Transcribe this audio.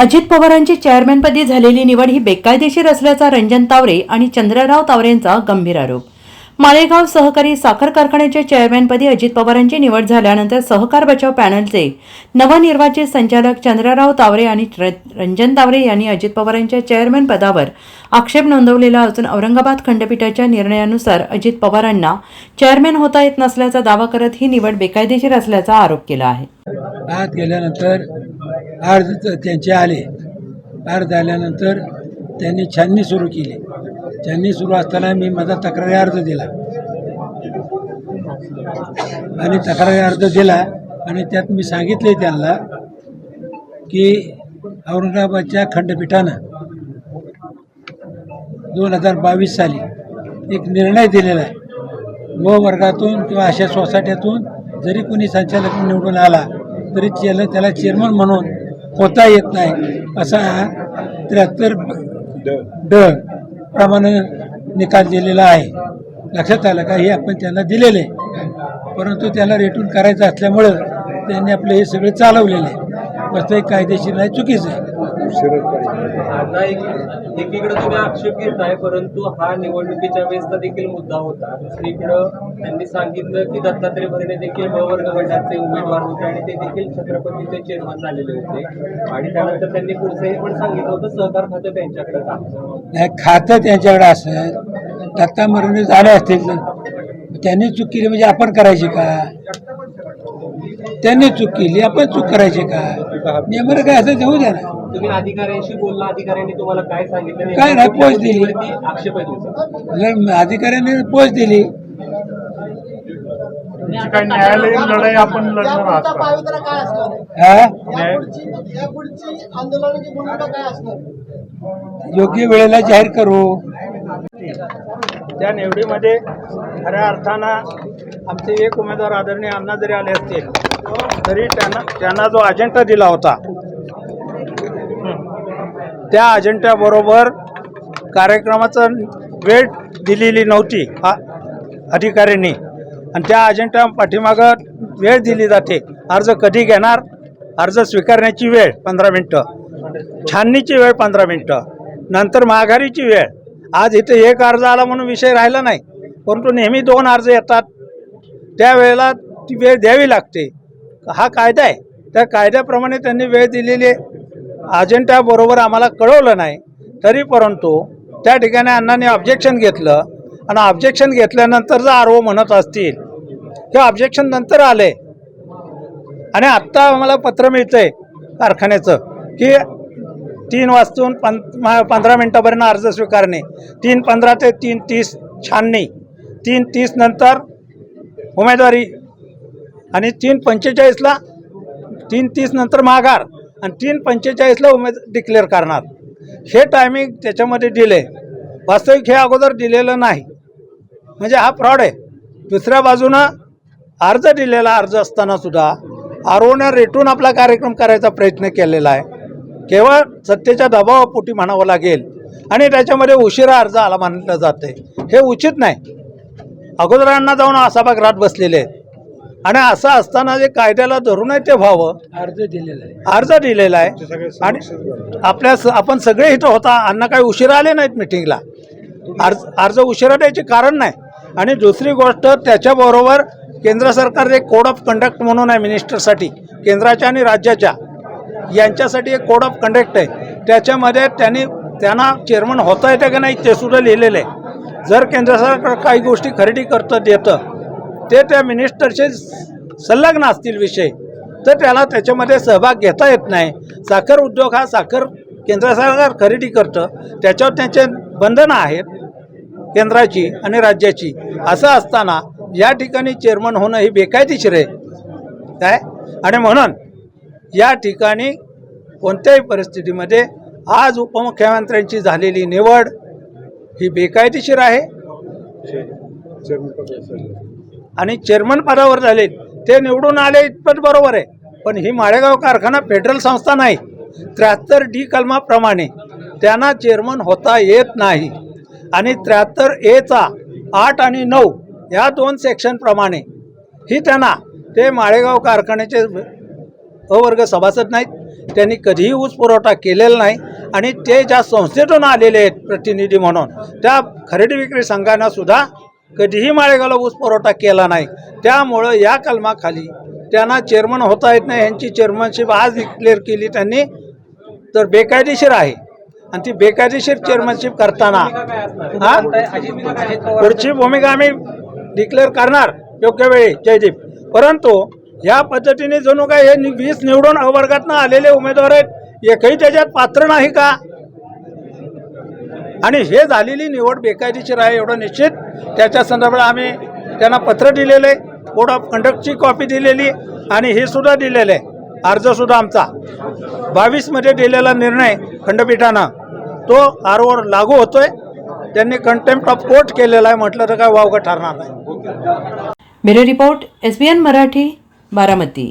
अजित पवारांची चेअरमॅनपदी झालेली निवड ही बेकायदेशीर असल्याचा रंजन तावरे आणि चंद्रराव तावरेंचा गंभीर आरोप. माळेगाव सहकारी साखर कारखान्याच्या चेअरमॅनपदी अजित पवारांची निवड झाल्यानंतर सहकार बचाव पॅनलचे नवनिर्वाचित संचालक चंद्रराव तावरे आणि रंजन तावरे यांनी अजित पवारांच्या चेअरमॅन पदावर आक्षेप नोंदवलेला असून औरंगाबाद खंडपीठाच्या निर्णयानुसार अजित पवारांना चेअरमॅन होता येत नसल्याचा दावा करत ही निवड बेकायदेशीर असल्याचा आरोप केला आहे. आत गेल्यानंतर अर्ज त्यांचे आले. अर्ज आल्यानंतर त्यांनी छाननी सुरू केली. छाननी सुरू असताना मी माझा तक्रारी अर्ज दिला आणि तक्रारी अर्ज दिला आणि त्यात मी सांगितले त्यांना की औरंगाबादच्या खंडपीठानं 2022 साली एक निर्णय दिलेला आहे. व वर्गातून किंवा अशा सोसायट्यातून जरी कोणी संचालक निवडून आला तरी त्याला चेअरमन म्हणून होता येत नाही असा 73 ड प्रमाणे निकाल दिलेला आहे. लक्षात आलं का? हे आपण त्यांना दिलेले, परंतु त्याला रेटून करायचं असल्यामुळं त्यांनी आपलं हे सगळं चालवलेलं आहे. वास्तविक कायदेशीर नाही, चुकीचं आहे. आता एकीकडे तुम्ही आक्षेप घेताय, परंतु हा निवडणुकीच्या वेळेसचा देखील मुद्दा होता. दुसरीकडं त्यांनी सांगितलं की दत्तात्रय भरणे देखील ब वर्ग गटाचे उमेदवार होते आणि ते देखील छत्रपतीचे चेअरमन झालेले होते. आणि त्यानंतर त्यांनी पुढचं हे पण सांगितलं होतं सहकार खातं त्यांच्याकडे नाही, खातं त्यांच्याकडे असेल, दत्ता भरणे झाले असतील तर त्यांनी चूक केली म्हणजे आपण करायची का? त्यांनी चूक केली, आपण चूक करायची का? नियमानं काय असं देऊ द्या ना. तुम्ही अधिकाऱ्यांशी बोलला, अधिकाऱ्यांनी तुम्हाला काय सांगितलं? काय नाही, पोच दिली. आक्षेप आहे तुमचा? अधिकाऱ्यांनी पोच दिली. काय न्यायालयीन लढाई आपण लढणार आहात का? योग्य वेळेला जाहीर करू. त्या निवडीमध्ये खऱ्या अर्थानं आमचे एक उमेदवार आदरणीय अण्णा जरी आले असतील तरी त्यांना जो अजेंडा दिला होता त्या अजेंड्याबरोबर कार्यक्रमाचं वेळ दिलेली नव्हती अधिकाऱ्यांनी, आणि त्या अजेंडा पाठीमागं वेळ दिली जाते. अर्ज कधी घेणार, अर्ज स्वीकारण्याची वेळ 15 मिनटं, छाननीची वेळ 15 मिनटं, नंतर माघारीची वेळ. आज इथे एक अर्ज आला म्हणून विषय राहिला नाही, परंतु नेहमी 2 अर्ज येतात, त्यावेळेला ती वेळ द्यावी लागते. हा कायदा आहे, त्या कायद्याप्रमाणे त्यांनी वेळ दिलेली अजेंड्याबरोबर आम्हाला कळवलं नाही. तरी परंतु त्या ठिकाणी अण्णांनी ऑब्जेक्शन घेतलं आणि ऑब्जेक्शन घेतल्यानंतर जर आरओ म्हणत असतील की ऑब्जेक्शन नंतर आले, आणि आत्ता आम्हाला पत्र मिळतंय कारखान्याचं की 3 वाजून 15 मिनटापर्यंत अर्ज स्वीकारणे, 3:15 ते 3:30 छाननी, 3:30 नंतर उमेदवारी आणि 3:45ला 3:30 नंतर माघार आणि 3:45ला डिक्लेअर करणार. हे टायमिंग त्याच्यामध्ये दिले. वास्तविक हे अगोदर दिलेलं नाही, म्हणजे हा फ्रॉड आहे. दुसऱ्या बाजूनं अर्ज दिलेला अर्ज असताना सुद्धा आरओने रेटून आपला कार्यक्रम करायचा प्रयत्न केलेला आहे. केवळ सत्तेच्या दबावापोटी म्हणावं लागेल, आणि त्याच्यामध्ये उशिरा अर्ज आला मानलं जाते. हे उचित नाही. अगोदरांना जाऊन सभागृहात बसलेले आहेत, आणि असं असताना जे कायद्याला धरूनच ते व्हावं. अर्ज दिलेला आहे आणि आपण सगळे इथं होता. अण्णा काही उशिरा आले नाहीत मिटिंगला. अर्ज उशिरा द्यायचे कारण नाही. आणि दुसरी गोष्ट, त्याच्याबरोबर केंद्र सरकारचे कोड ऑफ कंडक्ट म्हणून आहे मिनिस्टरसाठी, केंद्राच्या आणि राज्याच्या यांच्यासाठी एक कोड ऑफ कंडक्ट आहे. त्याच्यामध्ये त्यांना चेअरमन होता येतं का नाही ते सुद्धा लिहिलेलं आहे. जर केंद्र सरकार काही गोष्टी खरेदी देतं ते त्या मिनिस्टरचे संलग्न असतील विषय, तर त्याला त्याच्यामध्ये सहभाग घेता येत नाही. साखर उद्योग हा साखर केंद्र सरकार खरेदी करतं, त्याच्यावर त्यांचे बंधनं आहेत केंद्राची आणि राज्याची. असं असताना या ठिकाणी चेअरमन होणं ही बेकायदेशीर आहे काय. आणि म्हणून या ठिकाणी कोणत्याही परिस्थितीमध्ये आज उपमुख्यमंत्र्यांची झालेली निवड ही बेकायदेशीर आहे. आणि चेअरमन पदावर झाले ते निवडून आले इतपत बरोबर आहे, पण ही माळेगाव कारखाना फेडरल संस्था नाही. 73D कलमाप्रमाणे त्यांना चेअरमन होता येत नाही. आणि 73A 8 आणि 9 या 2 सेक्शनप्रमाणे ही त्यांना ते माळेगाव कारखान्याचे अवर्ग सभासद नाहीत, त्यांनी कधीही ऊस पुरवठा केलेला नाही आणि ते ज्या संस्थेतून आलेले आहेत प्रतिनिधी म्हणून त्या खरेदी विक्री संघानं सुद्धा कधीही माळेगावला ऊस पुरवठा केला नाही. त्यामुळं या कलमाखाली त्यांना चेअरमन होता येत नाही. यांची चेअरमनशिप आज डिक्लेअर केली त्यांनी तर बेकायदेशीर आहे आणि ती बेकायदेशीर चेअरमनशिप करताना हा पुढची भूमिका आम्ही डिक्लेअर करणार योग्य वेळी जयदीप. परंतु ह्या पद्धतीने जणू काय हे 20 निवडून अवर्गातनं आलेले उमेदवार आहेत, एकही त्याच्यात पात्र नाही का? आणि हे झालेली निवड बेकायदेशीर आहे एवढं निश्चित. त्याच्या संदर्भात आम्ही त्यांना पत्र दिलेलं आहे, कोड ऑफ कंडक्टची कॉपी दिलेली आणि हे सुद्धा दिलेलं आहे, अर्जसुद्धा आमचा 22मध्ये दिलेला निर्णय खंडपीठानं तो आरवर लागू होतोय. त्यांनी कंटेम्प्ट ऑफ कोर्ट केलेला आहे, म्हटलं तर काय वावगं ठरणार नाही. Bureau report SBN Marathi, Baramati.